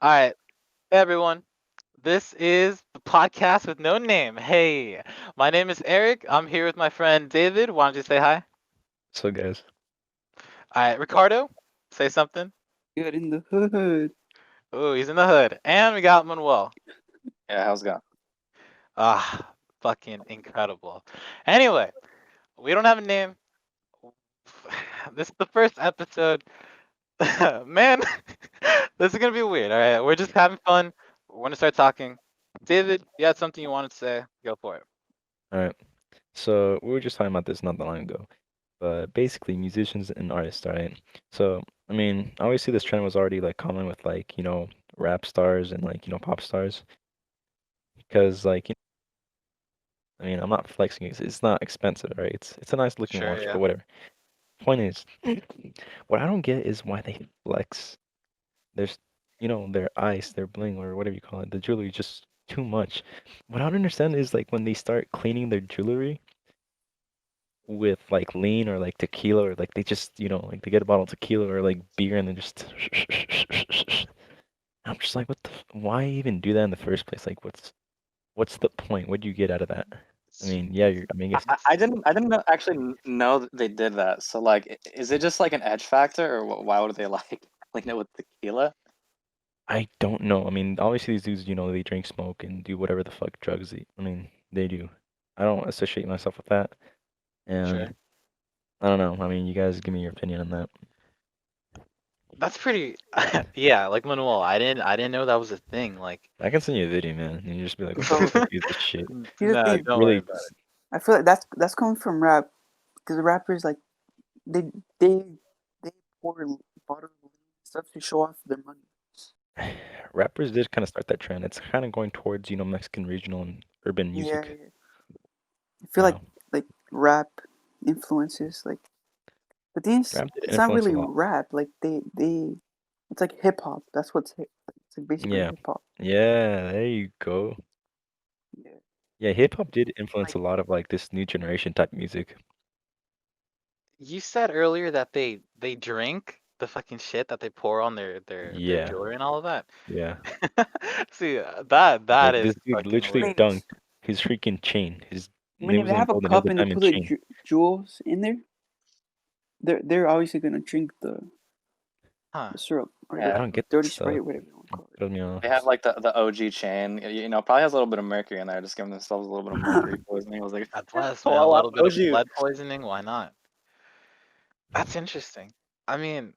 All right, hey everyone. This is the podcast with no name. Hey, my name is Eric. I'm here with my friend David. Why don't you say hi? So, guys, All right, Ricardo, say something. Good in the hood. Oh, he's in the hood. And we got Manuel. Yeah, how's it going? Ah, fucking incredible. Anyway, we don't have a name. This is the first episode. Man, this is gonna be weird. All right, we're just having fun. We're gonna start talking. David, you had something you wanted to say? Go for it. all right. So we were just talking about this not that long ago, but basically musicians and artists, all right? So obviously this trend was already like common with rap stars and pop stars, because I'm not flexing. It's not expensive, right? It's a nice looking Sure, watch, yeah. but whatever. Point is, what I don't get is why they flex. There's their ice, their bling, or whatever you call it, the jewelry just too much. What I don't understand is like when they start cleaning their jewelry with like lean or like tequila, or like they just like they get a bottle of tequila or like beer and then just I'm just like, why even do that in the first place? Like what's the point? What do you get out of that? Yeah, I guess I didn't know that they did that. So like, is it just like an edge factor, or why would they like clean it with tequila? I don't know. Obviously these dudes, they drink, smoke, and do whatever the fuck drugs they do. I don't associate myself with that, Sure. and I don't know. You guys give me your opinion on that. That's pretty yeah, like Manuel, I didn't know that was a thing. Like I can send you a video, man, and you just be like, what the So fuck is this shit? here's the no, thing. don't worry Really, about I feel like that's coming from rap because rappers like they they they pour bottles of stuff to show off their money. rappers did kind of start that trend. It's kind of going towards, Mexican regional and urban Yeah, music. yeah. I feel Wow. like rap influences like the things. Rap did It's not influence a really lot. rap. Like they it's like hip hop. That's what's hip. It's like basically Yeah. hip hop. Yeah, there you go. Yeah. Yeah, hip hop did influence Like a lot of like this new generation type music. You said earlier that they drink the fucking shit that they pour on their Yeah. jewelry and all of that. Yeah. See, that Like is this dude fucking literally weird. things. dunked his freaking chain. His When it they wasn't a have a gold, it was cup a and they diamond put the chain. jewels in there, they're obviously gonna drink Huh. the syrup or Yeah, I the don't get that dirty stuff. sprite, whatever you want to call Throws me they off. have like the OG chain. Probably has a little bit of mercury in there, just giving themselves a little bit of mercury it. poisoning. I was like, God bless, man. A well, why little bit would of you? lead poisoning, why not? That's interesting. I mean,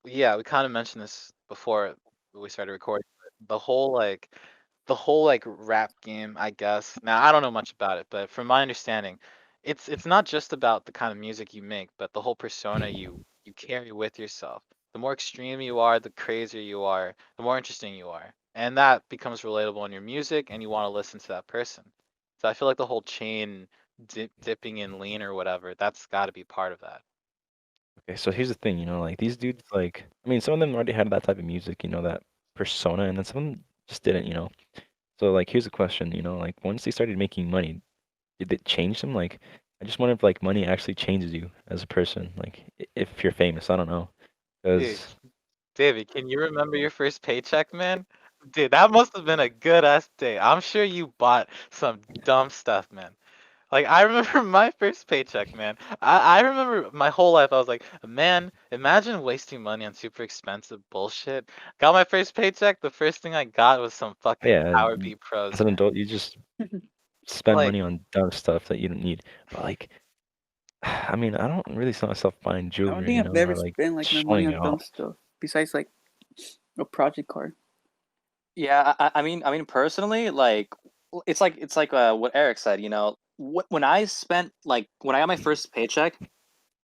yeah, we kind of mentioned this before we started recording. But the whole rap game, I guess. Now, I don't know much about it, but from my understanding, it's not just about the kind of music you make, but the whole persona you carry with yourself. The more extreme you are, the crazier you are, the more interesting you are, and that becomes relatable in your music, and you want to listen to that person. So I feel like the whole chain dipping in lean or whatever, that's got to be part of that. Okay, so here's the thing, like these dudes, like, some of them already had that type of music, that persona, and then some of them just didn't. So, like, here's a question, like, once they started making money, did it change them? Like, I just wonder if, like, money actually changes you as a person, like, if you're famous, I don't know. Dude, Because, David, can you remember your first paycheck, man? Dude, that must have been a good ass day. I'm sure you bought some dumb stuff, man. Like I remember my first paycheck, man. I remember my whole life I was like, man, imagine wasting money on super expensive bullshit. Got my first paycheck, the first thing I got was some fucking yeah, Power B Pros, as an man. adult, you just spend Like, money on dumb stuff that you don't need. But, like, I don't really see myself buying I don't jewelry, think I've or, ever like, spent like my money showing on it dumb off. stuff besides like a project card. Yeah, I mean, personally, like, it's like what Eric said. When I spent when I got my first paycheck,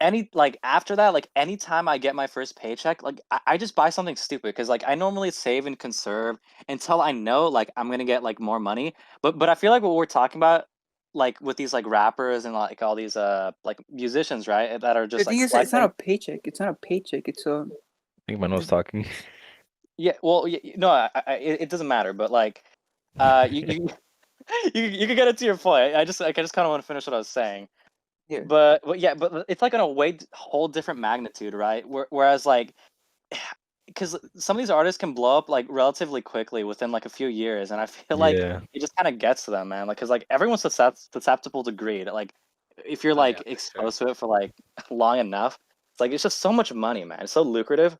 after that, like anytime I get my first paycheck, like I just buy something stupid because like I normally save and conserve until I know like I'm gonna get like more money. But I feel like what we're talking about, like with these like rappers and like all these like musicians, right, that are The just like thing is, it's not flexing. a paycheck. It's not a paycheck. It's a I think my nose talking. Yeah, well, no, it doesn't matter. But like, you you can get it to your point. I just kind of want to finish what I was saying. yeah. But yeah, but it's like on a whole different magnitude, right? Whereas like because some of these artists can blow up like relatively quickly within like a few years, and I feel like Yeah. it just kind of gets to them, man. Like, cause like everyone's susceptible to greed. Like, if you're Oh, like yeah, for sure. exposed to it for like long enough, it's like it's just so much money, man. It's so lucrative.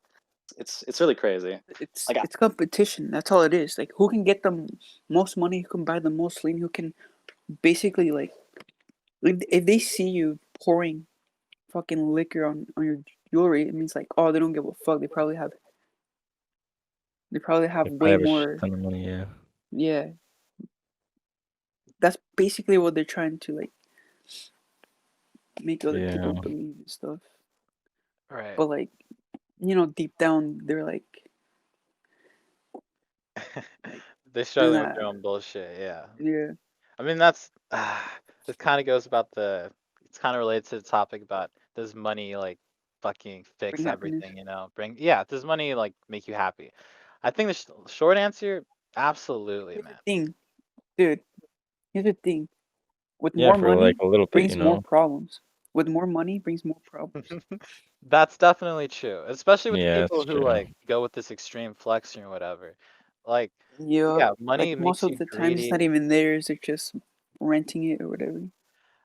It's really crazy. Like, It's competition. That's all it is. Like, who can get the most money? Who can buy the most lean? Who can basically like if they see you pouring fucking liquor on your jewelry, it means like, oh, they don't give a fuck. They probably have They way probably have a shit more. ton of money, yeah. Yeah, that's basically what they're trying to like make other people Yeah. believe and stuff. Right. But like, deep down they're like They're struggling with nah, their own bullshit. Yeah. yeah, I mean, that's this kind of goes about it's kind of related to the topic about does money like fucking fix bring happiness. everything, does money like make you happy? I think the short answer, absolutely, Here's the man. thing, dude. Here's the thing. With Yeah, more for like money a little bit, brings more problems. With more money brings more problems. That's definitely true, especially with the Yeah, people that's who true. like go with this extreme flexing or whatever. Like, Yeah, yeah, money like most makes of you the time it's greedy. not even theirs. They're just renting it or whatever.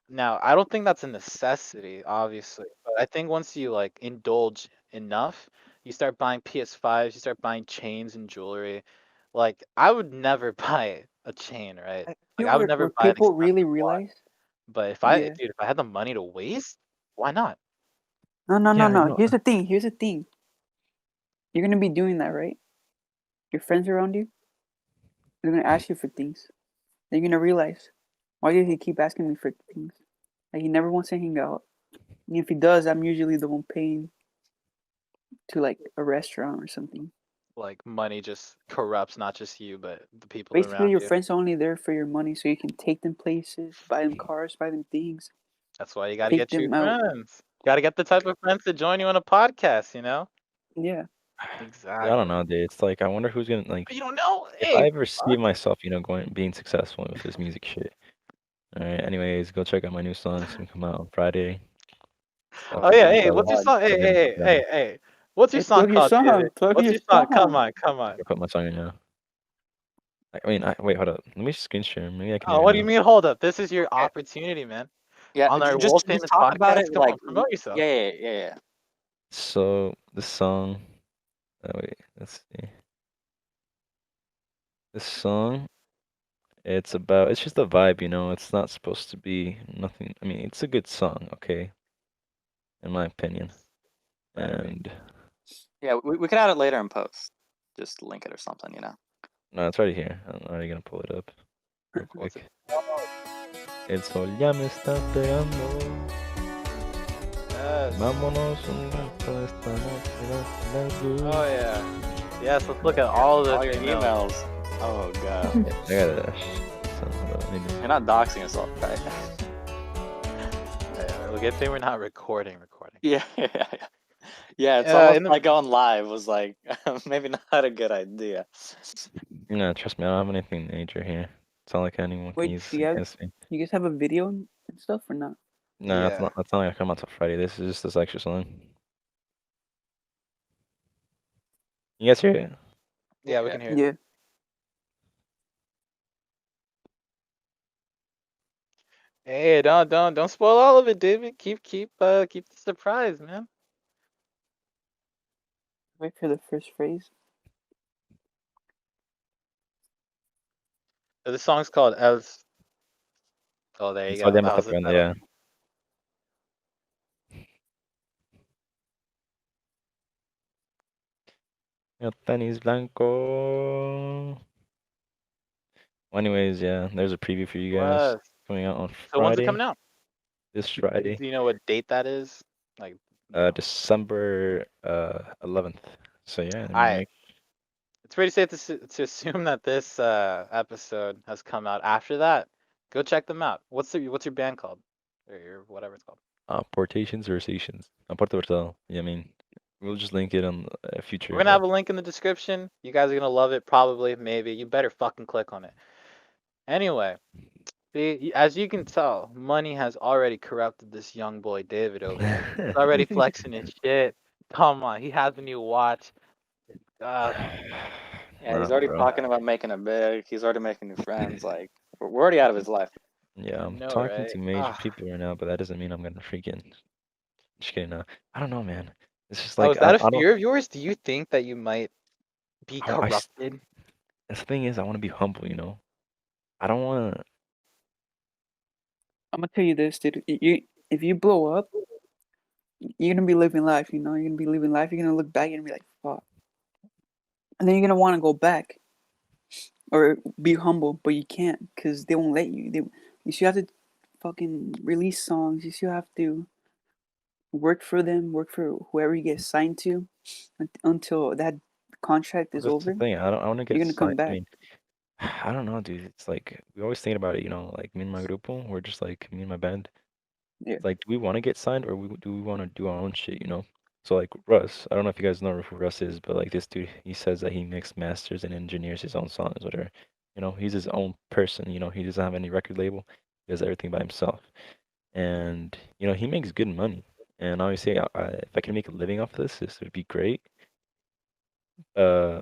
Now, I don't think that's a necessity, obviously, but I think once you like indulge enough, you start buying PS5s, you start buying chains and jewelry. Like, I would never buy a chain, right? I Like, feel I would where never buy an people really expensive watch. realize. But Yeah. dude, if I had the money to waste, why not? No. Yeah, I know. Here's the thing. Here's the thing. You're gonna be doing that, right? Your friends around you, they're gonna ask you for things. Then you're gonna realize, why does he keep asking me for things? Like he never wants to hang out. And if he does, I'm usually the one paying to like a restaurant or something. Like, money just corrupts not just you, but the people Basically, around your you. friends are only there for your money, so you can take them places, buy them cars, buy them things, That's why you got to take get true them out. friends. Got to get the type of friends to join you on a podcast, Yeah. I Exactly. don't know, dude. It's like I wonder who's gonna like You don't know? if Hey, I ever see fuck. myself, being successful with this music shit. All right. Anyways, go check out my new song. It's gonna come out on Friday. Oh yeah, hey, Acapella. what's your song? Hey, Go hey, ahead and check hey, it hey, out. hey. What's your Hey, song plug your called, David? song. Plug What's your your song? Come song. on, come on. I put my song in now. I mean, wait, hold up. Let me screen share. Maybe I can Oh, hear what it do you now. mean? Hold up. This is your yeah, opportunity, man. yeah, On our just world famous talk about podcast, it. come Like, on, promote yourself. yeah. So the song. Oh, wait, let's see. This song. It's just a vibe, It's not supposed to be nothing. I mean, it's a good song, okay, in my opinion. Better be. And Yeah, we could add it later in post. Just link it or something, no, it's right here. I'm already gonna pull it up real What's it? quick. El sol ya me está pegando. Yes. Vámonos un rato esta noche. Oh yeah. Yes, let's look at all the All your emails. Oh god. I gotta. Hold on, maybe. You're not doxing yourself, right? Well, good thing we're not recording. Yeah. It's In almost the like going live was like maybe not a good idea. No, trust me, I don't have anything major here. It's not like anyone can Wait, use do you against me. guys have a video and stuff or not? No, Yeah. that's not gonna come out till Friday. This is just this extra song. You guys hear it? Yeah, we can hear it. Yeah. Hey, don't spoil all of it, David. Keep the surprise, man. Wait for the first phrase. So this song's called Els. Oh, there you El go. sol ya me That está was the pegando, title. yeah. El tenis blanco. Well, anyways, yeah, there's a preview for you guys Yes. coming out on So when's it Friday. coming out? This Do Friday, you know what date that is? Like, no. December 11th. So yeah, I mean, Alright. It's pretty safe to assume that this episode has come out after that. Go check them out. What's your band called? Or your whatever it's called. Portations or Stations. Puerto Bertal. Yeah, I mean, we'll just link it on future. We're gonna have a link in the description. You guys are gonna love it, probably, maybe. You better fucking click on it. Anyway, see, as you can tell, money has already corrupted this young boy David over here. He's already flexing his shit. Come on, he has a new watch. Yeah, he's Nah, already bro. talking about making it big. He's already making new friends. Like we're already out of his life. Yeah, I I'm know, talking right? to major people right now, but that doesn't mean I'm gonna freaking. Just kidding. I don't know, man. It's just Oh, like is that a I don't. fear of yours? Do you think that you might be I s- corrupted? the thing is, I want to be humble. You know. I don't want to. I'm gonna tell you this, dude. If you blow up, you're gonna be living life. You know, you're gonna be living life. You're gonna look back and be like, fuck, and then you're gonna want to go back or be humble, but you can't because they won't let you. You still have to fucking release songs. You still have to work for them, work for whoever you get signed to, until that contract is That's the over. thing. I want to You're get gonna come signed. I back. mean, I don't know, dude. It's like we always think about it. You know, like me and my grupo, we're just like me and my band. Yeah. Like, do we want to get signed or do we want to do our own shit? You know. So like Russ, I don't know if you guys know who Russ is, but like this dude, he says that he mixes, masters, and engineers his own songs, whatever. You know, he's his own person. You know, he doesn't have any record label. He does everything by himself, and you know, he makes good money. And obviously, if I can make a living off of this would be great. Uh,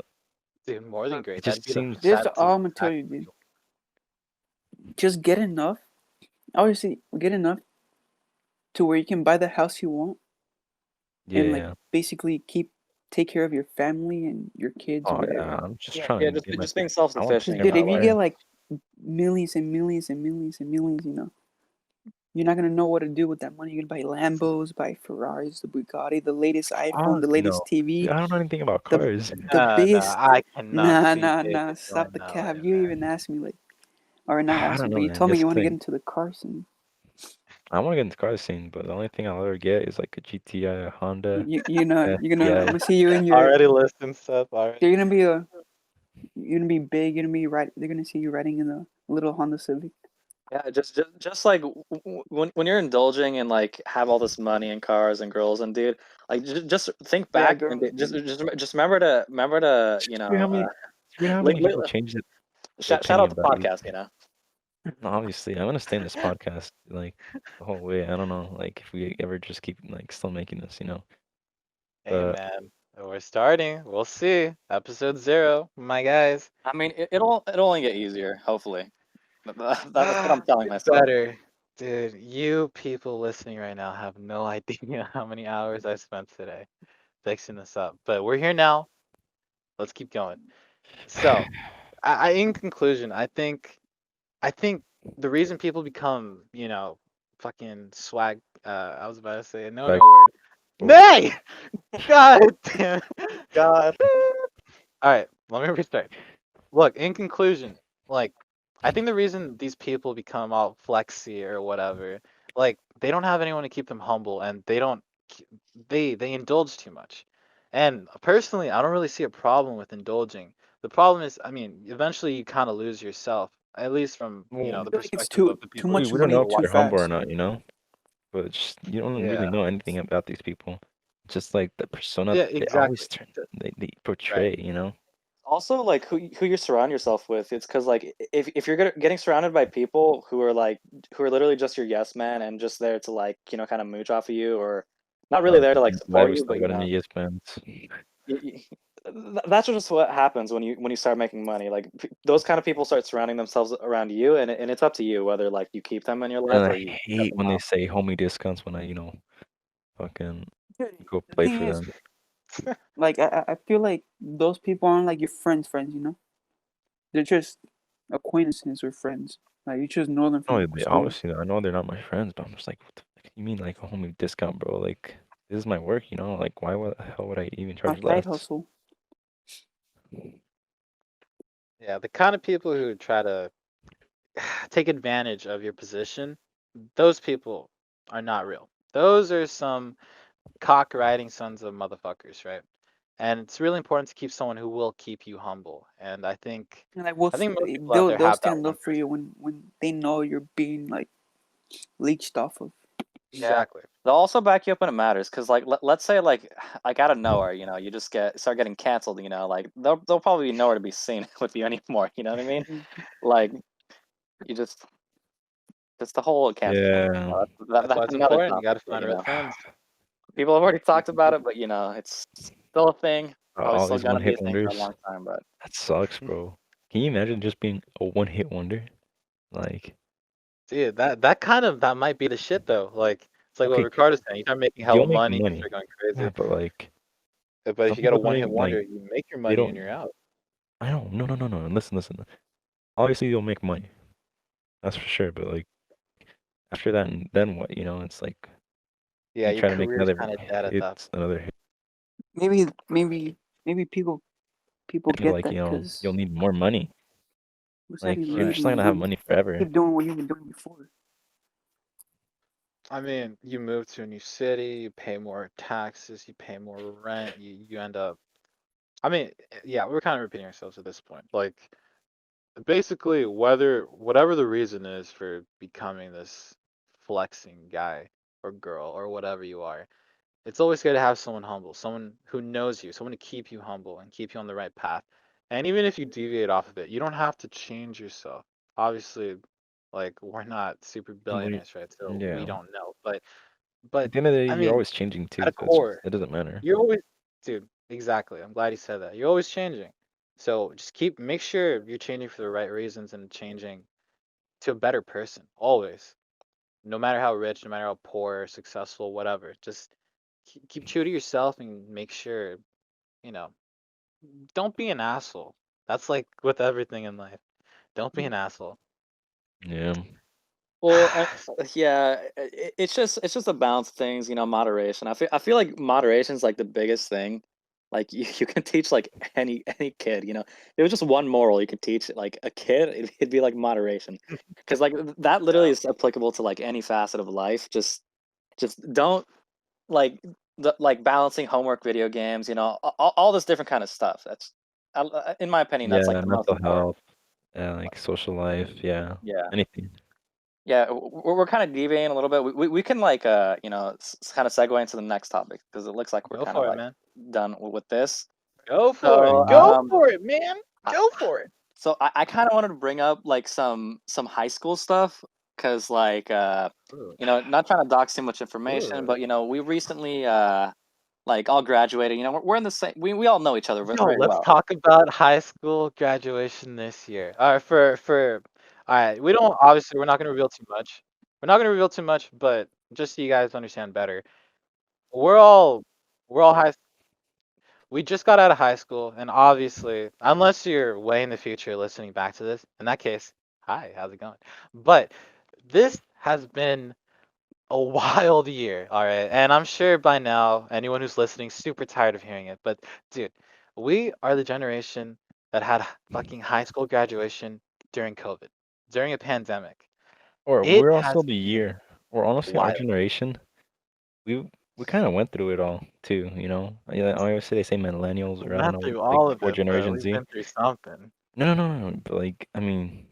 Dude, more than it great. just seems. This That's all I'm gonna tell you, exactly. dude. Just get enough. Obviously, get enough to where you can buy the house you want and like Yeah. basically take care of your family and your kids or Oh yeah. whatever. I'm just Yeah, trying yeah, to get my. just being I want to self-sufficient, take Because you care dude, of if know, my you like get parents. like millions and millions and millions and millions, you know, you're not gonna know what to do with that money. You're gonna buy Lambos, buy Ferraris, the Bugatti, the latest iPhone, the Fuck latest no. Dude, TV, I don't know anything about the cars. the No, biggest. I cannot see David Nah. going Stop the that way, cap. You man. even asked me like, or not I asked don't me, know, but you man. told me That's you the want to get thing. into the car scene. I want to get into car scene, but the only thing I'll ever get is like a GTI, a Honda, You know, you're gonna. I'm STI. gonna see you in your. Already listing stuff. Already. You're gonna be a. You're gonna be big. You're gonna be right. They're gonna see you riding in a little Honda Civic. yeah, just like when you're indulging and like have all this money and cars and girls and dude, like just think Yeah, back and girls. just remember to It's weird how many. It's weird how like, many people change their shout opinion out the about you. podcast, you know. Obviously, I'm gonna stay in this podcast like the whole way. I don't know, like if we ever just keep like still making this, you know. Hey, But man. We're starting. We'll see. Episode 0, my guys. I mean, it'll only get easier, hopefully. That's what I'm telling It's myself. better. Dude, you people listening right now have no idea how many hours I spent today fixing this up. But we're here now. Let's keep going. So, in conclusion, I think the reason people become, fucking swag. I was about to say a like, no word. Nay! God damn. God. All right, let me restart. Look, in conclusion, like, I think the reason these people become all flexy or whatever, like, they don't have anyone to keep them humble, and they don't, k- they indulge too much. And personally, I don't really see a problem with indulging. The problem is, I mean, eventually you kind of lose yourself, at least from, well, the I feel like it's perspective of the too people we much we don't know money if who are too they're humble or fast. not, you know. But it's just, you don't really yeah, know anything about these people. Just like the persona yeah, they always exactly. they Right. portray, you know. Also, like who you surround yourself with. It's because like if you're getting surrounded by people who are literally just your yes man and just there to like kind of mooch off of you or not really there to like Why support we you, still but got any yes fans? y- y- that's just what happens when you start making money. Like those kind of people start surrounding themselves around you, and it's up to you whether like you keep them in your life And or I you cut hate them when they out. say homie discounts when I, fucking Dude, go the play thing for is, them. like, I feel like those people aren't like your friends. You know, they're just acquaintances or friends. Like you just know them No, from they school. obviously I know they're not my friends, but I'm just like, what the fuck you mean like a homie discount, bro? Like this is my work, you know? Like why the hell would I even My charge side less? hustle. Yeah, the kind of people who try to take advantage of your position, those people are not real. Those are some cock riding sons of motherfuckers, right? And it's really important to keep someone who will keep you humble. And And like, I think most people out there they'll have that stand one up for person. you when they know you're being like leached off of. Exactly. They'll also back you up when it matters, because like let's say like out of nowhere, you just start getting canceled, like they'll probably be nowhere to be seen with you anymore. You know what I mean? Mm. Like you just the whole cancel thing. Yeah. That's why That's it's another important. You got topic. to find real friends. People have already Keep talked them about humble. it, but it's still a thing. Probably all still these gonna be a one-hit thing for a wonders. long time, but That sucks, bro. Can you imagine just being a one-hit wonder? Like, Dude, that might be the shit though. Like it's like what okay, Ricardo's saying. You start making hella you'll make money, you money. start going Yeah, crazy. but like But some if you get a people one hit don't wonder, like you make your they money and don't. you're out. I don't. No, no, no, no. Listen. Obviously, you'll make money. That's for sure. But like after that, and then what? You know, it's like Yeah, you your try to make career's another kind of dead at that hit, another hit. Maybe people Feel get like that you'll because need more money. what's that Like even you're Right. just making not more gonna have money? money forever. Keep doing what you've been doing before. I mean, you move to a new city, you pay more taxes, you pay more rent, you end up. I mean, yeah, we're kind of repeating ourselves at this point. Like, basically, whatever the reason is for becoming this flexing guy or girl or whatever you are, it's always good to have someone humble, someone who knows you, someone to keep you humble and keep you on the right path. And even if you deviate off of it, you don't have to change yourself. Obviously, like we're not super We, billionaires, right? So we yeah. don't know. But At the end of the day, I you're mean, always changing at too. a So it's core, it doesn't matter. you're always, dude, exactly. I'm glad you said that. You're always changing. So just make sure you're changing for the right reasons and changing to a better person, always. No matter how rich, no matter how poor, successful, whatever. Just keep true to yourself and make sure, you know, don't be an asshole. That's like with everything in life. Don't be an asshole. Yeah. well, yeah, it's just a balance of things, moderation. I feel like moderation is like the biggest thing. Like you can teach like any kid, if it was just one moral you could teach like a kid, it'd be like moderation, because like that literally Yeah. is applicable to like any facet of life. Just don't like like balancing homework, video games, all this different kind of stuff. In my opinion, that's like Yeah, the most mental important. health, yeah, like social life, yeah, Yeah. anything. Yeah, we're kind of deviating a little bit. We can like kind of segue into the next topic because it looks like we're Go kind of for it, like man. done with this. Go for it. So Mhm. Go for it, man. I, Go for it. so I kind of wanted to bring up like some high school stuff because like Ooh. not trying to dox too much information, Ooh. but we recently like all graduated. We're in the same. We all know each other Yo, very let's well. talk about high school graduation this year. All right, all right, we don't obviously we're not gonna reveal too much. We're not gonna reveal too much, but just so you guys understand better, we're all we're all high. We just got out of high school, and obviously, unless you're way in the future listening back to this, in that case, hi, how's it going? But this has been a wild year, all right? And I'm sure by now, anyone who's listening is super tired of hearing it. But dude, we are the generation that had fucking high school graduation during COVID, during a pandemic. Or It we're also has the been year, or honestly, our wild. generation, we we kind of went through it all too, you know. Yeah, I always say they say millennials, We or I don't went know, through like all of before it, bro. Generation We've Z. been through something. No. But like, I mean,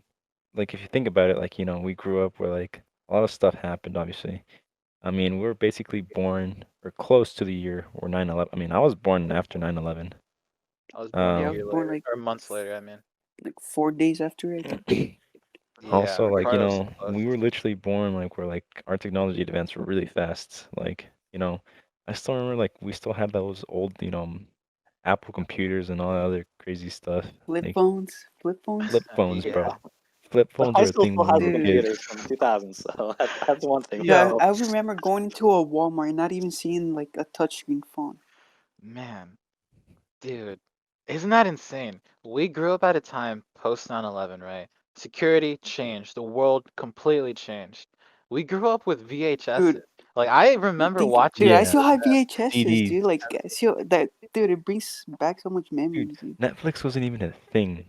like if you think about it, like we grew up where like a lot of stuff happened. Obviously, I mean, we were basically born or close to the year or 9/11. I mean, I was born after 9/11. I was born a Yeah, I was year born later, or months later, I mean. like 4 days after it. Yeah, Also, like, Ricardo was so close. we were literally born like where like our technology advanced really fast. Like, I still remember like we still had those old, Apple computers and all that other crazy stuff. Flip Like phones, flip phones. flip phones, Yeah. bro. Flip But phones high were a school thing still when has we were Dude, computers kids. from 2000, so that's one thing. yeah, Yo, I remember going into a Walmart and not even seeing like a touchscreen phone. man, dude, isn't that insane? We grew up at a time post 9/11, right? Security changed. The world completely changed. We grew up with VHSs. Dude, Like I remember watching dude, I Yeah, still have VHSs, CDs. dude. Like, I still that, dude, it brings back so much Dude, memories, dude. Netflix wasn't even a thing.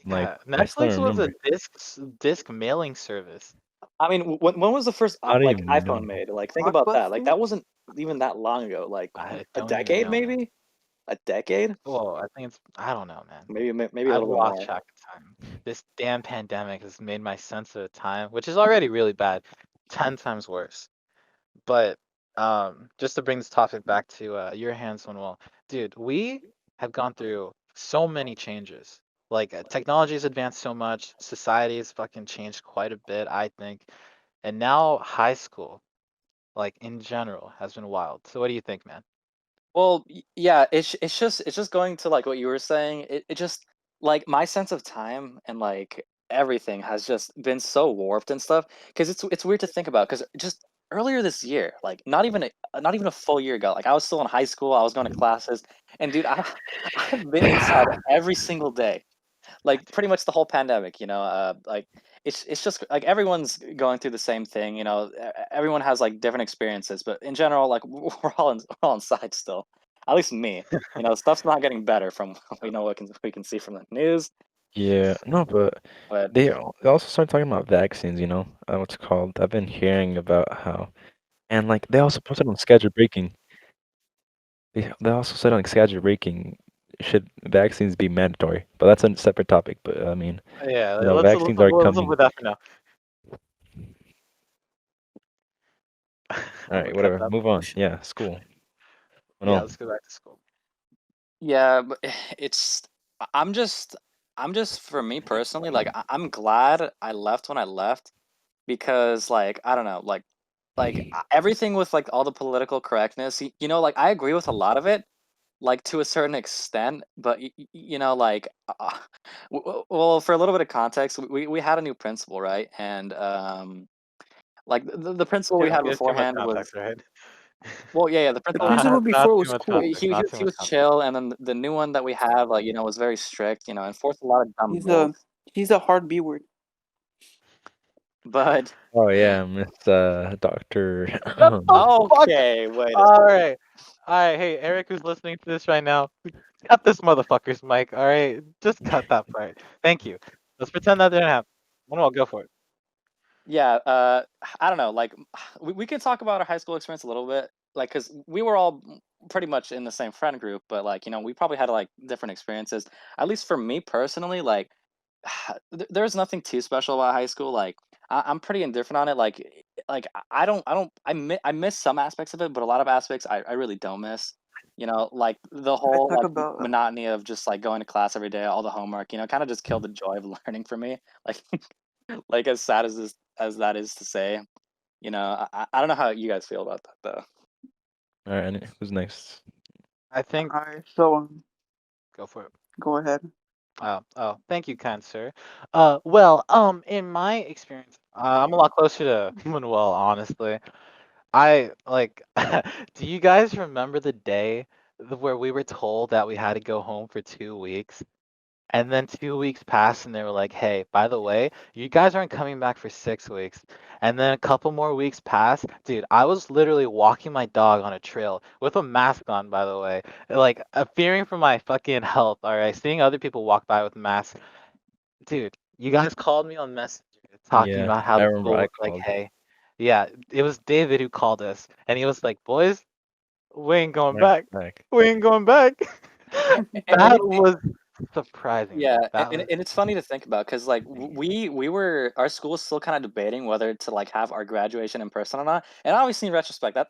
Like, yeah, I still Netflix was a remember. disc mailing service. I mean, when was the first I don't like even know. iPhone made? Like, think about that. Like, Blockbuster? that wasn't even that long ago. Like, I a don't even decade, know, man. maybe? A decade? Well, I think it's I don't know, man. Maybe a I've little bit lost more. track of time. This damn pandemic has made my sense of time, which is already really bad, 10 times worse. But just to bring this topic back to your hands on well, dude, we have gone through so many changes. Like technology has advanced so much, society has fucking changed quite a bit, I think. And now high school, like in general, has been wild. So what do you think, man? Well, yeah, it's just going to like what you were saying. It just like my sense of time and like everything has just been so warped and stuff. Because it's weird to think about. Because just earlier this year, like not even a full year ago, like I was still in high school. I was going to classes, and dude, I've been inside every single day, like pretty much the whole pandemic. Like it's just like everyone's going through the same thing. Everyone has like different experiences, but in general, like we're all inside still. At least me. Stuff's not getting better from what we can see from the news. Yeah, no, but But they also started talking about vaccines, what's it called? I've been hearing about how, and like they also posted on schedule breaking. They also said on schedule breaking, should vaccines be mandatory? But that's a separate topic. But I mean, Yeah, vaccines are let's coming. with that for now. All I'm right, gonna cut whatever. that. Move on. Yeah, school. Yeah, No, let's go back to school. yeah, but it's I'm just for me personally, like I'm glad I left when I left because like I don't know, like everything with like all the political correctness, like I agree with a lot of it, like to a certain extent, but like well, for a little bit of context, we had a new principal, right? And like the principal we had We have too much beforehand was, context, right? well, yeah, the The principal we had, principal Not before too was much cool. he context. he Not was, too he much was context. chill, and then the new one that we have, like, was very strict, enforced a lot of dumb He's rules. a he's a hard B word. But oh yeah, Miss Doctor. Shut the fuck. okay, wait a All second. right. All right. Hey, Eric, who's listening to this right now, cut this motherfucker's mic. All right, just cut that part. Thank you. Let's pretend that didn't happen. Manuel, go for it. Yeah, I don't know. Like, we can talk about our high school experience a little bit, like, because we were all pretty much in the same friend group, but like, we probably had like different experiences. At least for me personally, like, there's nothing too special about high school. Like, I'm pretty indifferent on it. Like I miss some aspects of it, but a lot of aspects I really don't miss. Like the I whole talk like about monotony of just like going to class every day, all the homework. Kind of just killed the joy of learning for me. Like, like as sad as that is to say, I don't know how you guys feel about that though. All right, and who's next? I think. Alright, so Go for it. go ahead. Oh, thank you, kind sir. Well, in my experience, I'm a lot closer to Manuel, honestly. I like. Do you guys remember the day where we were told that we had to go home for 2 weeks? And then 2 weeks passed, and they were like, "Hey, by the way, you guys aren't coming back for 6 weeks." And then a couple more weeks passed. Dude, I was literally walking my dog on a trail with a mask on, by the way, like fearing for my fucking health. All right, seeing other people walk by with masks. Dude, you guys called me on Messenger talking Yeah, about how I the remember school I was like, called. "Hey." Yeah, it was David who called us, and he was like, "Boys, we ain't going Right back. back. We ain't going back." And That was surprising, yeah, bro. That was. and it's funny to think about because like we were our school was still kind of debating whether to like have our graduation in person or not. And obviously, in retrospect, that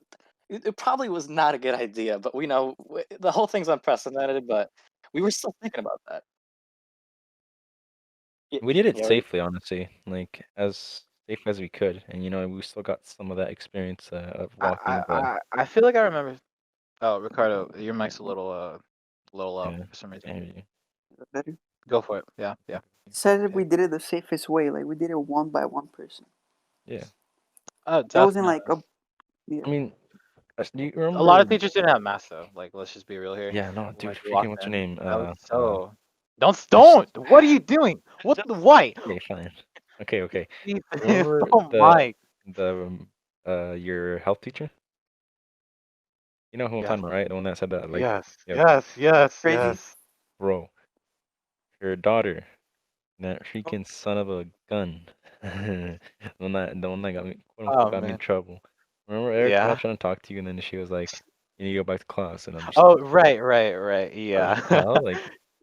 it probably was not a good idea. But we know the whole thing's unprecedented. But we were still thinking about that. Yeah, We did it yeah, safely, honestly, like as safe as we could, and we still got some of that experience of I, walking. I But I feel like I remember. Oh, Ricardo, your mic's a little low yeah, for some reason. maybe. Better. Go for it. Yeah, yeah. Said if Yeah. we did it the safest way, like we did it one by one person. Yeah, Oh, That wasn't definitely. like a yeah. I mean, do you A lot remember? of teachers didn't have masks though. Like, let's just be real here. Yeah, no, When dude, we freaking walked what's her in, name? that was Uh, so. Don't just don't. What are you doing? What the why? okay, fine. Okay, okay. Jesus, Remember oh my. your health teacher? You know who I'm Yes, talking about, right? The one that said that, like, yes, yeah, okay, yes, yes, Crazy. yes. bro, your daughter, that freaking son of a gun, the one that got me, quote unquote, Oh got me in man. trouble. Remember Eric was Yeah. trying to talk to you, and then she was like, "You need to go back to class," and I'm just Oh, like, right. "What the Yeah. hell?" Like,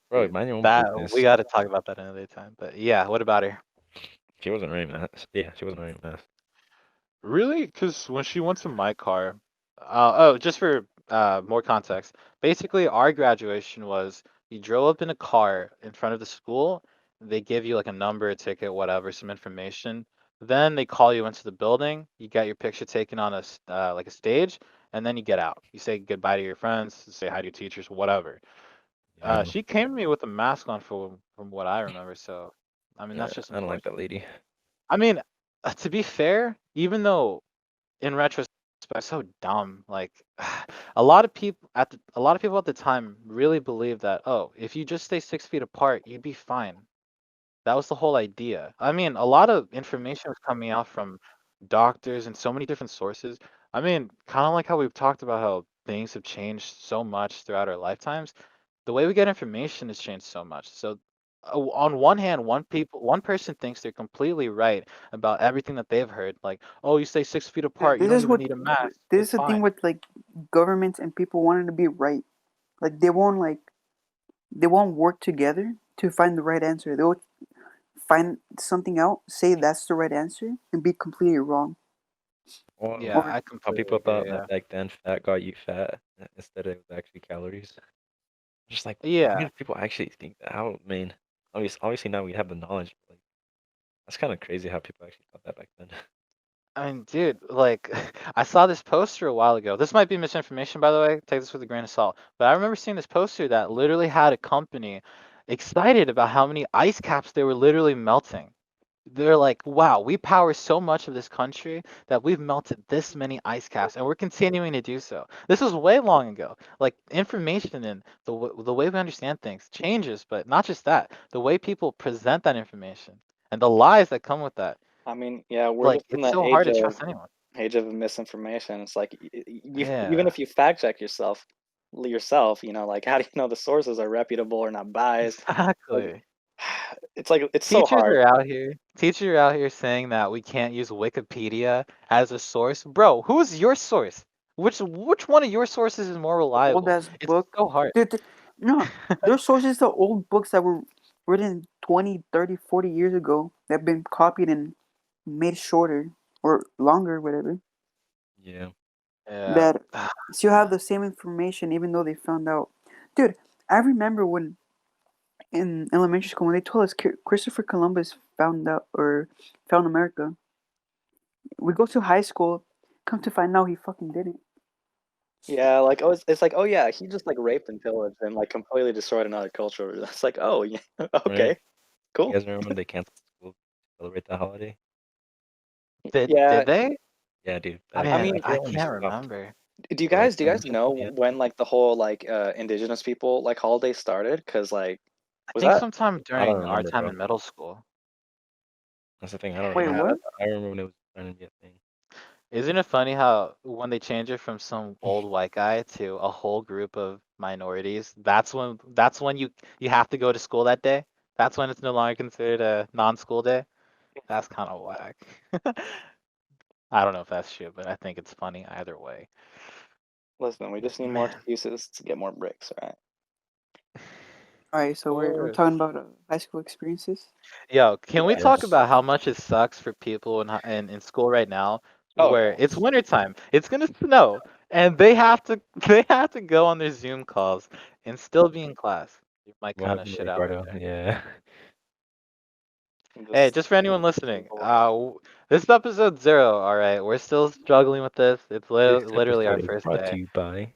bro, Dude, mind your own that we business. got to talk about that another time. But yeah, what about her? She wasn't wearing masks. Yeah, she wasn't wearing masks. Really? Because when she went to my car, oh, just for more context, basically our graduation was you drove up in a car in front of the school. They give you like a number, a ticket, whatever, some information. Then they call you into the building. You get your picture taken on like a stage. and then you get out. You say goodbye to your friends, say hi to your teachers, whatever. Yeah, She came to me with a mask on from what I remember. So, I mean, yeah, that's just I don't like that unfortunate. lady. I mean, to be fair, even though in retrospect, so dumb. Like a lot of people at the time really believed that, oh, if you just stay 6 feet apart, you'd be fine. That was the whole idea. I mean, a lot of information was coming out from doctors and so many different sources. I mean, kind of like how we've talked about how things have changed so much throughout our lifetimes. The way we get information has changed so much. So, on one hand, one person thinks they're completely right about everything that they've heard. Like, oh, you stay 6 feet apart, you This don't is even what need a mask. this is It's the thing fine. with like governments and people wanting to be right. Like they won't work together to find the right answer. They'll find something out, say that's the right answer, and be completely wrong. Well, Yeah, Or I how completely people agree. thought Yeah. that back then fat got you fat instead of it was actually calories. Just like, why Yeah. do people actually think that? How, I mean, obviously now we have the knowledge, but like, that's kind of crazy how people actually thought that back then. I mean, dude, like, I saw this poster a while ago. This might be misinformation, by the way. Take this with a grain of salt. But I remember seeing this poster that literally had a company excited about how many ice caps they were literally melting. They're like, wow, we power so much of this country that we've melted this many ice caps, and we're continuing to do so. This was way long ago. Like, information and the way we understand things changes, but not just that, the way people present that information and the lies that come with that. I mean, yeah, we're Like, just in it's the so hard to trust anyone. age of misinformation. It's like even Yeah, if you fact check yourself, you know, like how do you know the sources are reputable or not biased? Like, exactly. it's so hard. Teachers are out here saying that we can't use Wikipedia as a source. Bro, who's your source? Which one of your sources is more the old reliable? ass It's book. so hard. No, there's sources to old books that were written 20, 30, 40 years ago that have been copied and made shorter or longer, whatever. Yeah. Yeah. That still have the same information even though they found out. Dude, I remember when in elementary school when they told us Christopher Columbus found out or found America. We go to high school, come to find out he fucking didn't. Yeah, like it's like, oh yeah, he just like raped and pillaged and like completely destroyed another culture. It's like, oh yeah, Right? okay, You cool. guys remember when they canceled school to celebrate the holiday? Yeah, Did they? Yeah, dude. I Man, mean, I forget when they can't stopped. remember. do But like, you guys almost like, know yeah. when like the whole like indigenous people like holiday started? Because like I was think that sometime I don't during our remember, time bro. in middle school. That's the thing. I don't Wait, remember. yeah what? I remember when it was starting to be a thing. Isn't it funny how when they change it from some old white guy to a whole group of minorities, that's when you have to go to school that day? That's when it's no longer considered a non-school day? That's kind of whack. I don't know if that's true, but I think it's funny either way. listen, we just need more Man, excuses to get more bricks, right? Alright, so of we're course. talking about high school experiences. Yo, can we talk Yes. about how much it sucks for people in school right now, Oh where yeah. it's wintertime, it's gonna snow, and they have to they have to go on their Zoom calls and still be in class. You might What kind of happened to shit out right Ricardo? there. Yeah. Hey, Just just for anyone listening, this is episode 0, all right? We're still struggling with this. It's This literally our episode is first brought to day. you by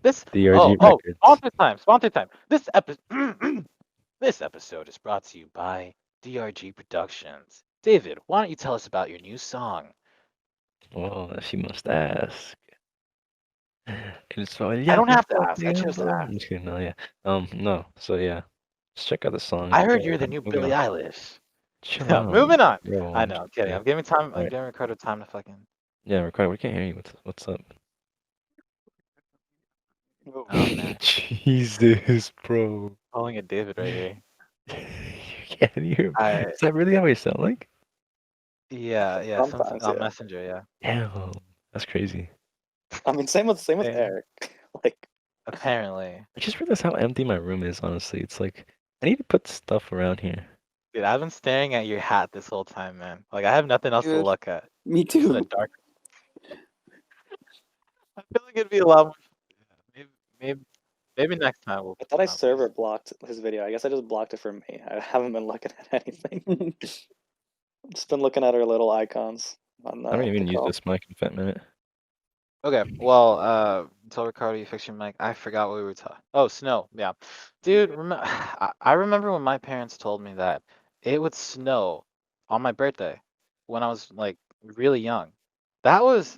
This DRG Records. sponsor time. This episode is brought to you by DRG Productions. David, why don't you tell us about your new song? Well, she must ask. It's all I don't yeah. have to ask. I just I'm asked. just kidding. No, yeah. No. So yeah, just check out the song. I heard Yo, you're the new moving Billie on. Eilish. Chill out, Moving on. bro. I I'm know. just I'm kidding. kidding. I'm giving time. All I'm right. giving Ricardo time to fucking. Yeah, Ricardo, we can't hear you. What's up? Oh man, Jesus, bro. calling it David right here. You can't hear him. I Is that really how he sound like? yeah. Something sometimes, on yeah. Messenger. Yeah. Damn, that's crazy. I mean, same with Yeah. Eric. Like, Apparently, I just realized how empty my room is, honestly. It's like, I need to put stuff around here. dude. I've been staring at your hat this whole time, man. Like I have nothing else to Dude, look at. me Just in a too. dark. I feel like it'd be a lot more. Maybe, maybe, maybe next time we'll I put thought I some outfits. server blocked his video. I guess I just blocked it for me. I haven't been looking at anything. Just been looking at our little icons on I don't the even use call. this mic in Fat Minute. Okay, well, tell Ricardo you fix your mic. I forgot what we were talking. Oh, snow. Yeah, dude. I remember when my parents told me that it would snow on my birthday when I was like really young. That was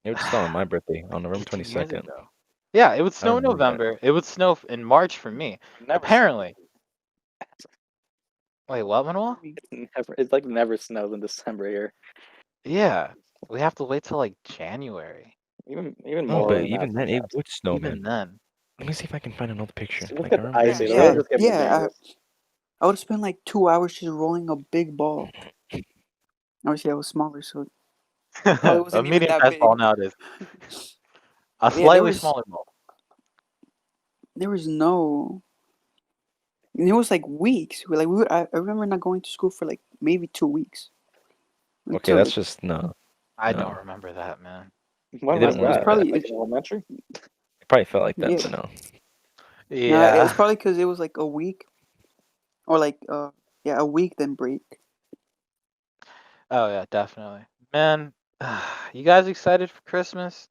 It would snow on my birthday on November 18 years 22nd. ago. Yeah, it would I snow in remember that. November. It would snow in March for me. Never Apparently. Wait, what, Manuel? It's like never snows in December here. Yeah, we have to wait till like January. Even No, more but than that even then, it sometimes. would snow, Even man. then. Let me see if I can find another picture. Just look Like, I at the remember. icy. Yeah, Those Yeah, just get more yeah. dangerous. I would spend like 2 hours just rolling a big ball. Obviously, I was smaller, so probably a wasn't even medium that sized ball big. nowadays. A But yeah, slightly smaller ball. there was no. And it was like weeks. I remember not going to school for like maybe 2 weeks. Okay, Until that's like, just no. I No. don't remember that, man. When It was didn't it was work that? like probably Like in elementary? It probably felt like that, yeah. but no. No, it was Yeah. probably because it was like a week, or like a week then break. Oh yeah, definitely. Man, you guys excited for Christmas?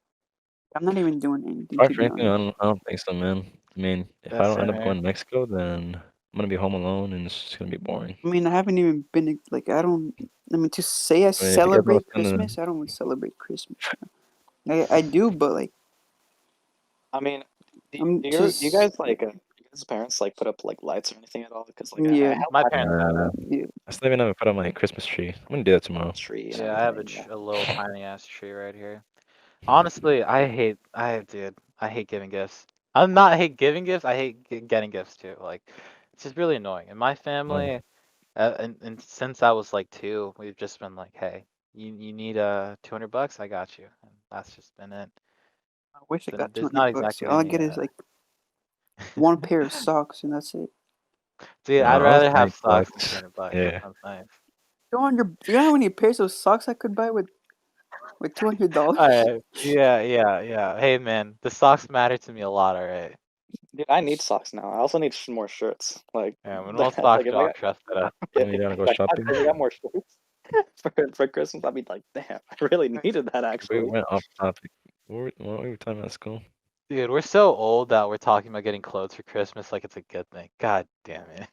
I'm not even doing anything, Quite to be frankly, honest. I don't think so, man. I mean, if I That's don't end same up here. going to Mexico, then I'm gonna be home alone, and it's just gonna be boring. I mean, I haven't even been like I don't. I mean, to say I I mean, if you guys know celebrate what's gonna, Christmas, I don't even celebrate Christmas. I do, but like I mean, do I'm you just guys like you guys' parents like put up like lights or anything at all? Because like I yeah, helped My my parents parents do. uh, yeah. I still haven't even put on my Christmas tree. I'm gonna do that tomorrow. tree and Yeah, I have everything. Yeah. a little tiny ass tree right here. Honestly, dude, I hate giving gifts. I'm not hate giving gifts. I hate getting gifts too. Like, it's just really annoying. In my Um, family, and since I was like 2, we've just been like, hey, you need $200? I got you. And that's just been it. I wish I So got there's 200 not bucks. exactly All I any. get is like one pair of socks, and that's it. Dude, no, I'd I was rather have socks than $90. 200 bucks. That Yeah. sounds nice. 200. You know how many pairs of socks I could buy with $200? Alright. Yeah. Hey man, the socks matter to me a lot, alright? Dude, I need socks now. I also need more shirts. Like, Yeah, when like all sock if I jock, got trust that up. When you gotta go shopping, if I got more shirts for Christmas, I'd be like, damn, I really needed that we actually. went off topic. What were we talking about school? Dude, we're so old that we're talking about getting clothes for Christmas like it's a good thing. God damn it.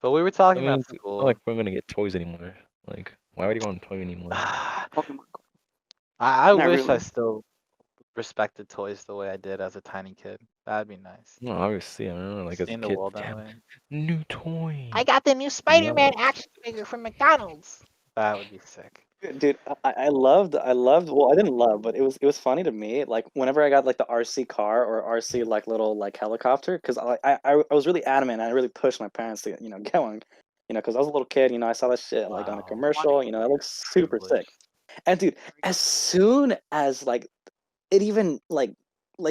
But we were I talking mean, about it's not school. like we're gonna get toys anymore. Like, why would you want a toy anymore? Pokemon Go. I Not wish I really. still respected toys the way I did as a tiny kid. That'd be nice. No, obviously, I remember like as a Seeing the kid, world that damn, way. new toy. I got the new Now Spider-Man it's action figure from McDonald's. That would be sick. Dude, I loved well, I didn't love, but it was funny to me, like whenever I got like the RC car or RC like little like helicopter, because I was really adamant and I really pushed my parents to get one, because I was a little kid, I saw that shit like on a Wow. commercial, that looks super sick. Privileged. And dude, as soon as like it even like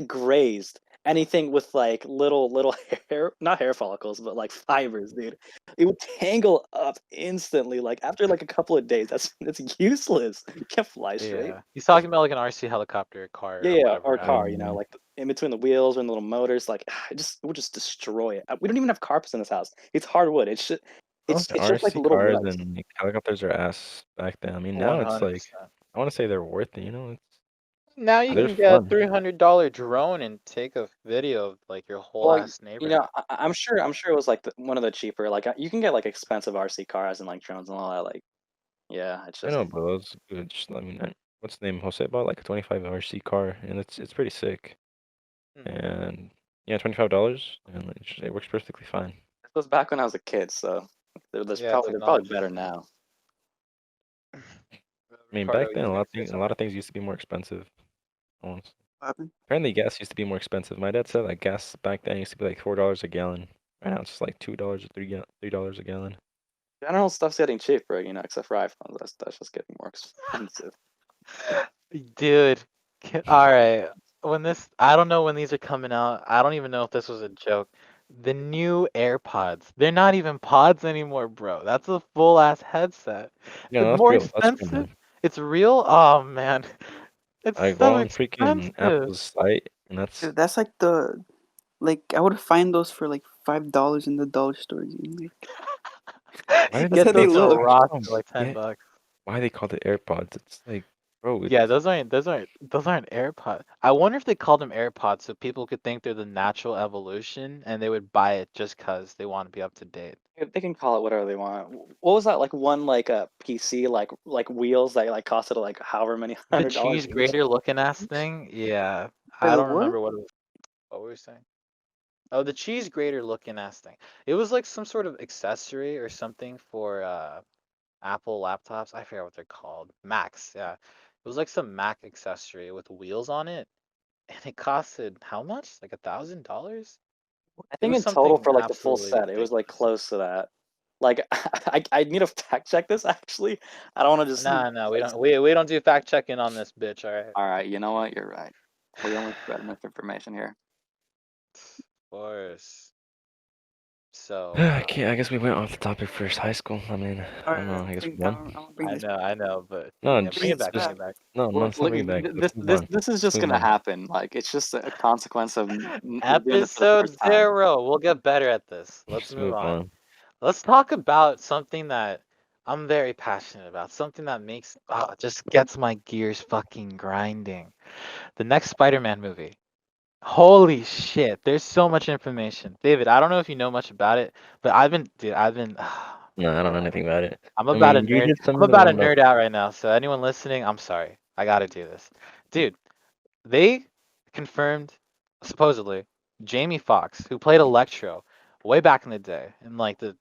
grazed anything with like little hair, not hair follicles, but like fibers, dude, it would tangle up instantly. Like after like a couple of days, that's useless. You can't fly straight. Yeah. He's talking about like an RC helicopter car Yeah, or yeah, whatever or it is. car, like in between the wheels and the little motors, like it would just destroy it. We don't even have carpets in this house. It's hardwood. It's honestly, just like RC little cars rugs. and like, helicopters are ass back then. I mean, now it's 100%. like I want to say they're worth it. Now you They're can get a fun. $300 drone and take a video of like your whole Well, ass neighborhood. I'm sure it was like one of the cheaper. Like you can get like expensive RC cars and like drones and all that. Like, yeah, it's I just know, but those good. I mean, what's the name? Jose bought like a 25 RC car, and it's pretty sick. Mhm. And yeah, $25, and it works perfectly fine. This was back when I was a kid, so they're Yeah, probably better now. I mean, Ricardo, back then you were gonna say a lot something? of things used to be more expensive. Almost. What happened? Apparently, gas used to be more expensive. My dad said like gas back then used to be like $4 a gallon. Right now it's just like $2 or $3 a gallon. General stuff's getting cheaper, except for iPhones. That's just getting more expensive. Dude, all right. I don't know when these are coming out. I don't even know if this was a joke. The new AirPods, they're not even pods anymore, bro. That's a full ass headset. Yeah, It's no, that's more real. That's real, expensive. man. It's real? Oh man. It's I go so on freaking expensive. Apple's site, and that's Dude, that's like I would find those for like $5 in the dollar store. Like, why did that's Get how they those for look. Ross don't for like 10 get bucks. why they called it AirPods. It's like Bro, Yeah, those aren't AirPods. I wonder if they called them AirPods so people could think they're the natural evolution and they would buy it just cause they want to be up to date. They can call it whatever they want. What was that like one like a PC like wheels that like costed like however many The $100 cheese each? grater looking ass thing? Yeah. Wait, I the don't what? remember what we were saying. Oh, the cheese grater looking ass thing. It was like some sort of accessory or something for Apple laptops. I forget what they're called. Macs, yeah. It was like some Mac accessory with wheels on it, and it costed how much? Like $1,000? I It think was in total something for like the full absolutely set, it was like ridiculous. close to that. Like I need to fact check this actually. I don't want to just No, no, we say don't. We don't do fact checking on this bitch. All right. all right, you know what? You're right. We only spread misinformation here. Of course. So, Okay, I guess we went off the topic first. High school. I mean, I don't know. I guess we're I'm done. gonna bring this. I know, but No, yeah, bring it just, back, bring just it back. no, no, Look, it's not look, bringing back. this Let's move on. this is Let's just move gonna on. happen. Like it's just a consequence of doing this for the Episode first time. 0. We'll get better at this. Let's Let's move move on. on. Let's talk about something that I'm very passionate about. Something that makes just gets my gears fucking grinding. The next Spider-Man movie. Holy shit, there's so much information. David, I don't know if you know much about it, but I've been No, I don't know bro. anything about it. I'm I about a mean, you nerd. just sent I'm me the about a one that. nerd out right now. So anyone listening, I'm sorry. I gotta do this. Dude, they confirmed supposedly Jamie Foxx, who played Electro way back in the day, in like the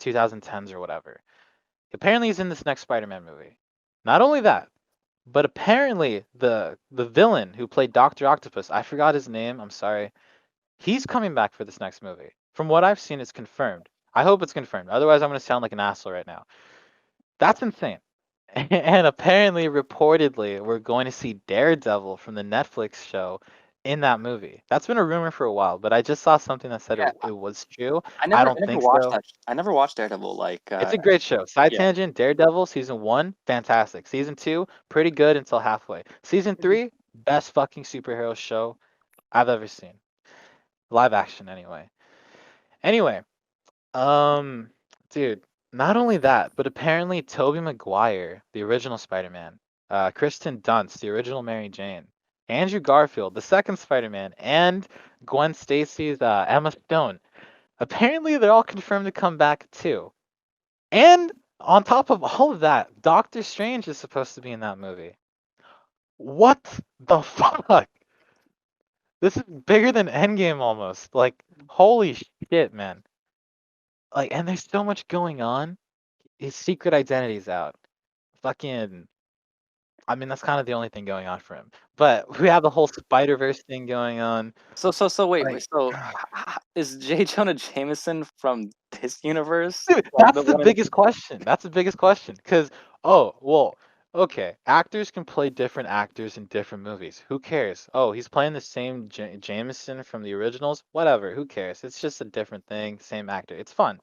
2010s or whatever. Apparently he's in this next Spider-Man movie. Not only that, but apparently the villain who played Doctor Octopus, I forgot his name, I'm sorry. He's coming back for this next movie. From what I've seen, it's confirmed. I hope it's confirmed. Otherwise, I'm gonna sound like an asshole right now. That's insane. And apparently, reportedly, we're going to see Daredevil from the Netflix show in that movie. That's been a rumor for a while, but I just saw something that said Yeah, it was true. I I never don't I never think watched so. that. I never watched Daredevil. Like It's a great show. Side yeah. tangent, Daredevil, season 1, fantastic. Season 2, pretty good until halfway. Season 3, best fucking superhero show I've ever seen. Live action, anyway. Anyway, Um, dude, not only that, but apparently Tobey Maguire, the original Spider-Man, Kristen Dunst, the original Mary Jane, Andrew Garfield, the second Spider-Man, and Gwen Stacy's Emma Stone. Apparently, they're all confirmed to come back too. And on top of all of that, Doctor Strange is supposed to be in that movie. What the fuck? This is bigger than Endgame almost. Like, holy shit, man. Like, and there's so much going on. His secret identity's out. Fucking, I mean, that's kind of the only thing going on for him. But we have the whole Spider-Verse thing going on. So wait. Like, So is J. Jonah Jameson from this universe? dude, Like that's the the one in biggest question. That's the biggest question. Because, oh, well, okay, actors can play different actors in different movies. Who cares? Oh, he's playing the same Jameson from the originals. Whatever. Who cares? It's just a different thing. Same actor. It's fun.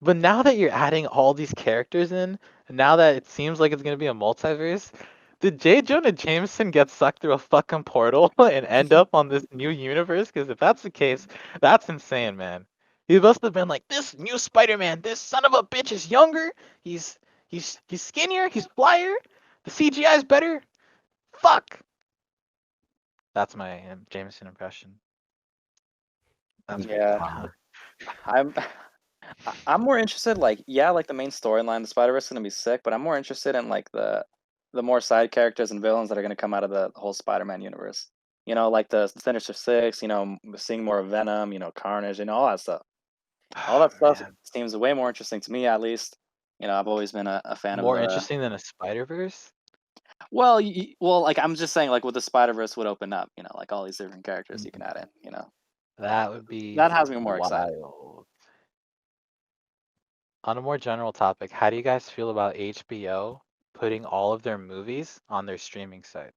But now that you're adding all these characters in, now that it seems like it's gonna be a multiverse, did J. Jonah Jameson get sucked through a fucking portal and end up on this new universe? Because if that's the case, that's insane, man. He must have been like, this new Spider-Man, this son of a bitch is younger. He's he's skinnier. He's flyer. The CGI is better. Fuck. That's my Jameson impression. That's pretty Yeah. good. Huh? I'm more interested, like, yeah, like the main storyline, the Spider-Verse is gonna be sick, but I'm more interested in like the more side characters and villains that are gonna come out of the whole Spider-Man universe. You know, like the Sinister Six, seeing more of Venom, Carnage, all that stuff. All that stuff Man. seems way more interesting to me, at least. I've always been a fan of More the. interesting than a Spider-Verse? Well, like I'm just saying, like what the Spider-Verse would open up, like all these different characters you can add in. That would be That has me more excited. wild. On a more general topic, how do you guys feel about HBO putting all of their movies on their streaming site?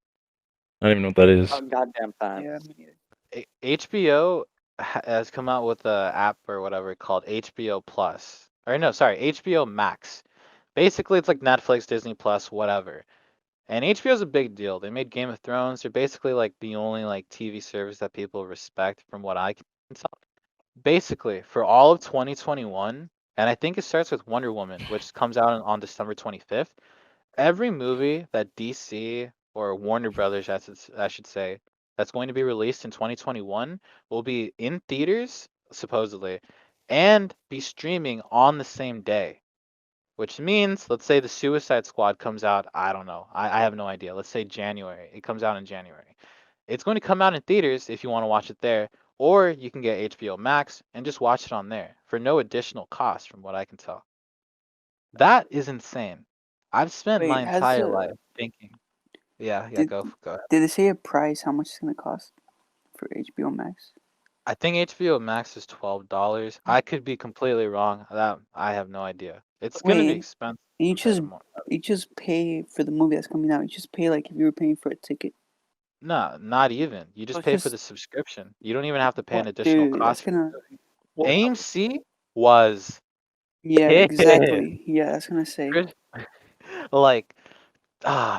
I don't even know what that is. Goddamn time. Yeah, me neither. HBO has come out with a app or whatever called HBO Plus. Or no, sorry, HBO Max. Basically, it's like Netflix, Disney Plus, whatever. And HBO is a big deal. They made Game of Thrones. They're basically like the only like TV service that people respect from what I can tell. Basically, for all of 2021, and I think it starts with Wonder Woman, which comes out on December 25th. Every movie that DC or Warner Brothers, I should say, that's going to be released in 2021 will be in theaters, supposedly, and be streaming on the same day. Which means, let's say the Suicide Squad comes out, I don't know, I have no idea. Let's say January. It comes out in January. It's going to come out in theaters if you want to watch it there, or you can get HBO Max and just watch it on there for no additional cost, from what I can tell. That is insane. I've spent my Wait, has entire the life thinking. Yeah, did go ahead. did they say a price? How much it's gonna cost for HBO Max? I think HBO Max is $12. I could be completely wrong. That I have no idea. It's gonna be Wait, expensive and compared to more. you just pay for the movie that's coming out. You just pay like if you were paying for a ticket. No, not even. You So just it's pay for the just subscription. You don't even have to pay an what, additional dude? That's cost for the gonna. movie. Well, AMC was Yeah, pissed. exactly. Yeah, that's gonna say. Like,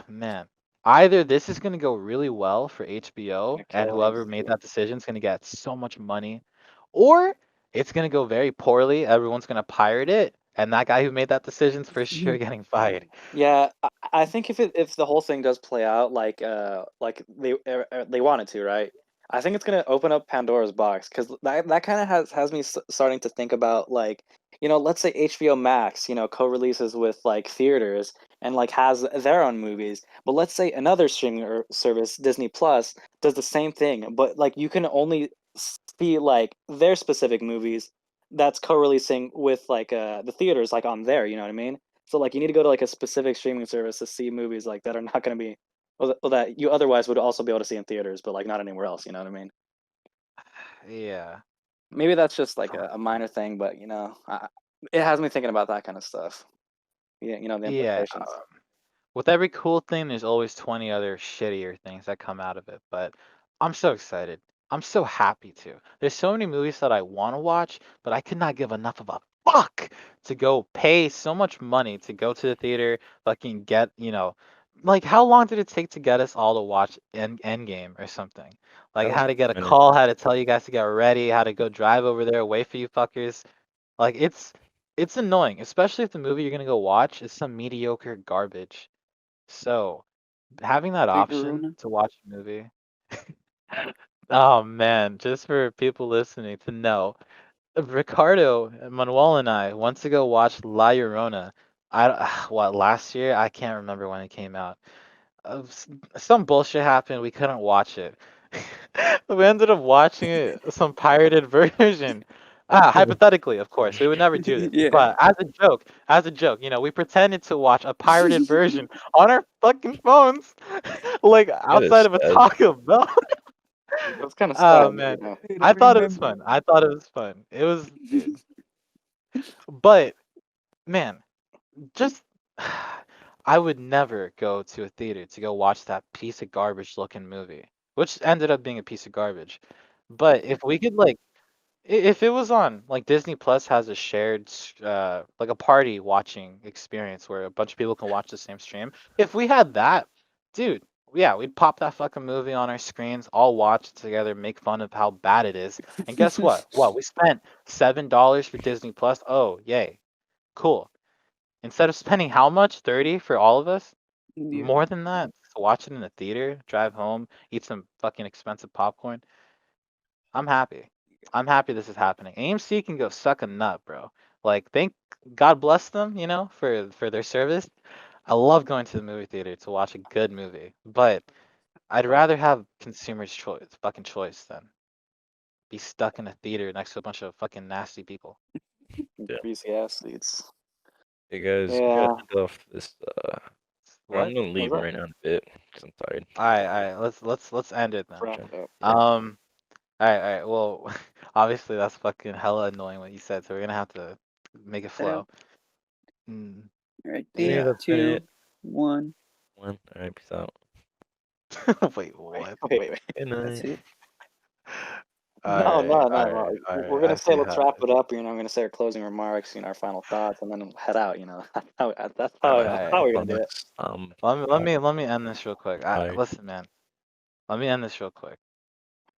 man. Either this is gonna go really well for HBO gonna and kill whoever AMC. made that decision is gonna get so much money, or it's gonna go very poorly. Everyone's gonna pirate it, and that guy who made that decision's for sure getting fired. Yeah, I think if the whole thing does play out like they wanted to, right? I think it's gonna open up Pandora's box because that kind of has me starting to think about like let's say HBO Max co-releases with like theaters and like has their own movies, but let's say another streaming service Disney Plus does the same thing, but like you can only see like their specific movies that's co-releasing with like the theaters like on there, you know what I mean? So like you need to go to like a specific streaming service to see movies like that are not going to be well, that you otherwise would also be able to see in theaters, but like not anywhere else. You know what I mean? Yeah. Maybe that's just like a minor thing, but it has me thinking about that kind of stuff. Yeah, the Yeah. implications. With every cool thing, there's always 20 other shittier things that come out of it. But I'm so excited. I'm so happy to. There's so many movies that I want to watch, but I could not give enough of a fuck to go pay so much money to go to the theater, fucking get, like how long did it take to get us all to watch Endgame or something? Like That was how to like get a a minute. call, how to tell you guys to get ready, how to go drive over there, wait for you fuckers. Like it's annoying, especially if the movie you're gonna go watch is some mediocre garbage. So, having that Big option Aruna. to watch a movie, oh man, just for people listening to know, Ricardo, Manuel, and I went to go watch La Llorona. What, last year? I can't remember when it came out. Some bullshit happened. We couldn't watch it. We ended up watching it, some pirated version. Hypothetically, of course, we would never do this. Yeah. But as a joke, we pretended to watch a pirated version on our fucking phones, like That is outside of a sad. Taco Bell. That's kind of Oh sad. man, I I thought it was remember. fun. I thought it was fun. It was, dude. But man, just I would never go to a theater to go watch that piece of garbage looking movie, which ended up being a piece of garbage. But if we could like if it was on like Disney Plus has a shared like a party watching experience where a bunch of people can watch the same stream. If we had that, dude, yeah, we'd pop that fucking movie on our screens, all watch it together, make fun of how bad it is. And guess what? What, we spent $7 for Disney Plus? Oh, yay. Cool. Instead of spending how much? 30 for all of us? Yeah. More than that? To watch it in the theater, drive home, eat some fucking expensive popcorn. I'm happy. I'm happy this is happening. AMC can go suck a nut, bro. Like, thank God bless them, for their service. I love going to the movie theater to watch a good movie, but I'd rather have consumer's choice than be stuck in a theater next to a bunch of fucking nasty people. Yeah. Greasy ass seats. Hey guys, we Yeah. gotta end off this. What? I'm gonna leave that? right now in a bit because I'm tired. All right. Let's end it then. Wrap it up. All right. Well, obviously that's fucking hella annoying what you said, so we're gonna have to make it flow. Mm, All right, Yeah, yeah. 3, that's been 2, it. 1. One. All right, peace out. Wait, what? Wait. Good That's night. it. No. All We're right. gonna I say see let's how. wrap it up. I'm gonna say our closing remarks, our final thoughts, and then head out. That's how Alright. we're gonna do it. Let me end this real quick. Tired. Listen, man. Let me end this real quick.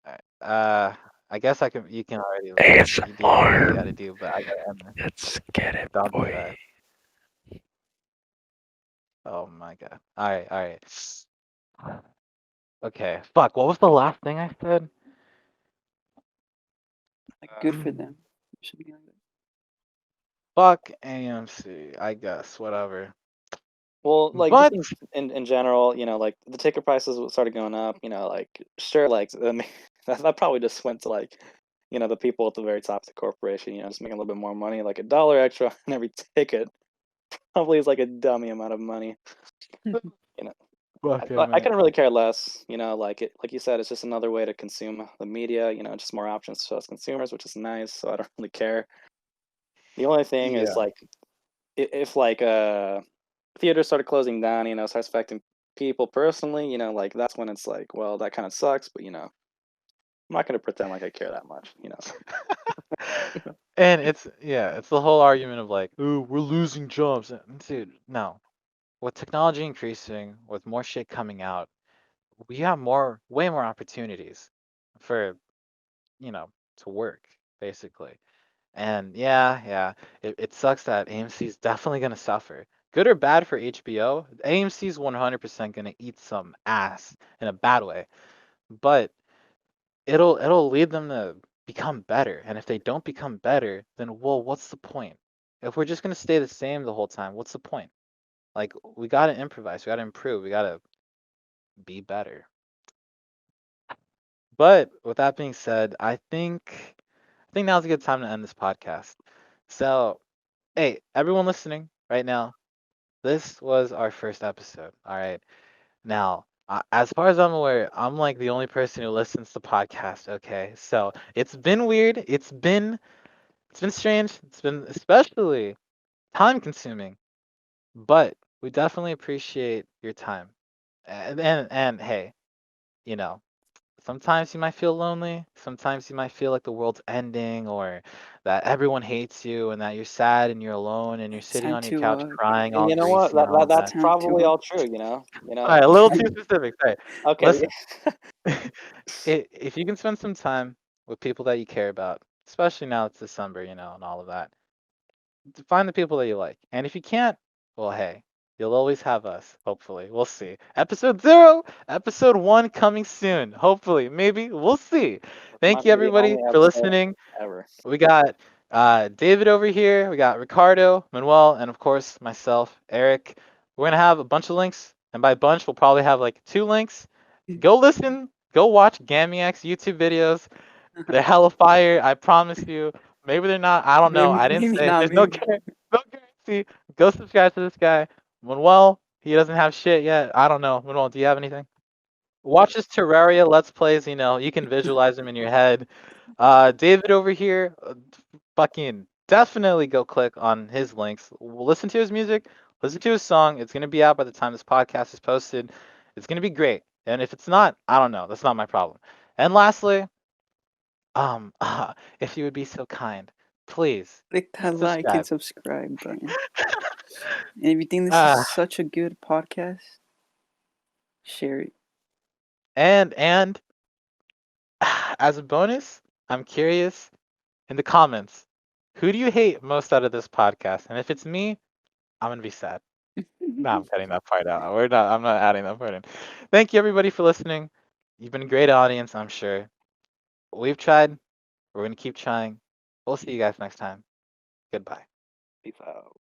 Alright. I guess you can already like you do whatever you gotta do, but I gotta end this. Let's get it, Don't do boy. that. Oh my god. All right. Okay, fuck. What was the last thing I said? Like, good for them. Something like that. Fuck AMC. I guess whatever. Well, like But just in general, like the ticket prices started going up. Like sure, like that probably just went to like the people at the very top of the corporation. Just making a little bit more money, like $1 extra on every ticket. Probably is like a dummy amount of money. fuck it, I man. couldn't really care less. Like you said, it's just another way to consume the media. Just more options to us consumers, which is nice. So I don't really care. The only thing is Yeah. like if like theaters started closing down, starts affecting people personally, like that's when it's like, well, that kind of sucks, but I'm not gonna pretend like I care that much. And it's the whole argument of like, ooh, we're losing jobs. Dude, no. With technology increasing, with more shit coming out, we have way more opportunities for, to work, basically. And yeah, it sucks that AMC is definitely gonna suffer. Good or bad for HBO, AMC is 100% gonna eat some ass in a bad way. But it'll lead them to become better. And if they don't become better, then well, what's the point? If we're just gonna stay the same the whole time, what's the point? Like we gotta improvise, we gotta improve, we gotta be better. But with that being said, I think now's a good time to end this podcast. So, hey, everyone listening right now, this was our first episode. All right. Now, as far as I'm aware, I'm like the only person who listens to podcasts. Okay, so it's been weird. It's been strange. It's been especially time consuming, but we definitely appreciate your time. And hey, you know, sometimes you might feel lonely. Sometimes you might feel like the world's ending or that everyone hates you and that you're sad and you're alone and you're sitting Time on your to couch crying And all you know what? greasy and all of That's that. time probably to all true. All right, a little too specific. Sorry. Okay. Listen, if you can spend some time with people that you care about, especially now it's December, and all of that, find the people that you like. And if you can't, well, hey, you'll always have us, hopefully. We'll see. Episode 0, episode 1 coming soon. Hopefully, maybe. We'll see. Thank Might you, be the everybody, only for episode listening. ever. We got David over here. We got Ricardo, Manuel, and of course, myself, Eric. We're going to have a bunch of links. And by bunch, we'll probably have like 2 links. Go listen. Go watch Gamiacs YouTube videos. They're hella fire. I promise you. Maybe they're not. I don't know. I didn't Maybe say. not. There's no Maybe. no guarantee. Go subscribe to this guy. Manuel, he doesn't have shit yet. I don't know. Manuel, do you have anything? Watch his Terraria Let's Plays. You can visualize them in your head. David over here, fucking definitely go click on his links. Listen to his music. Listen to his song. It's gonna be out by the time this podcast is posted. It's gonna be great. And if it's not, I don't know. That's not my problem. And lastly, um, if you would be so kind, please Click that like and subscribe. subscribe button. And if you think this Ah, is such a good podcast, share it. and as a bonus, I'm curious in the comments, who do you hate most out of this podcast? And if it's me, I'm gonna be sad. No, I'm cutting that part out. We're not. I'm not adding that part in. Thank you everybody for listening. You've been a great audience, I'm sure. We've tried. We're gonna keep trying. We'll see you guys next time. Goodbye. Peace out.